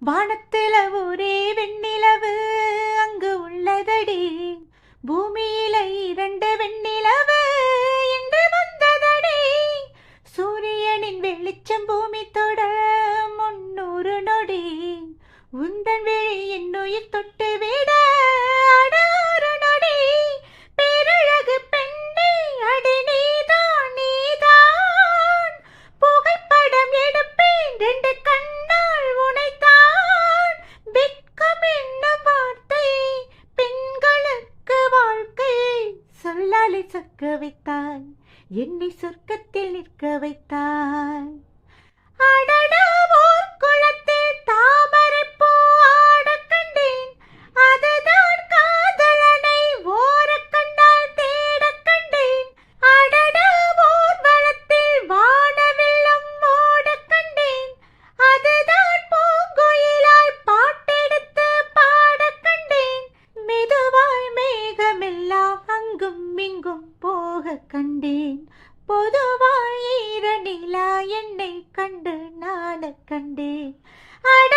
வானத்துல ஒரே வெண்ணிலவு அங்கு உள்ளதடி, பூமியில 2 வெண்ணிலவு என்று வந்ததடி. சூரியனின் வெளிச்சம் பூமி தொட 300 நொடி, உந்தன் விழி என்னுயிர் தொட்டு விட அட 1 நொடி. பேரழகு பெண்ணே அடி நீதான் நீதான், புகைப்படம் எடுப்பேன் 2 கண்ணால் உனைத்தான். வெட்கம் என்னும் வார்த்தை பெண்களுக்கு வாழ்க்கை, சொல்லாலே சொக்க வைத்தாய், என்னை சொர்க்கத்தில் நிற்க வைத்தாய். அடடா ஓர் குளத்தில் தாமரைப்பூ ஆடக் கண்டேன், அதுதான் காதலனை ஓரக் கண்டால் தேடக் கண்டேன். அடடா ஓர் வளத்தில் வானவெல்லம் ஓடக் கண்டேன், அதுதான் பூங்குயிலாய் பாட்டெடுத்து பாடக் கண்டேன். மெதுவாய் மேகமெல்லாம் அங்கும் இங்கும் போகக் கண்டேன், பொதுவாய் ஈர நிலா என்னை கண்டு நாணக் கண்டேன். அட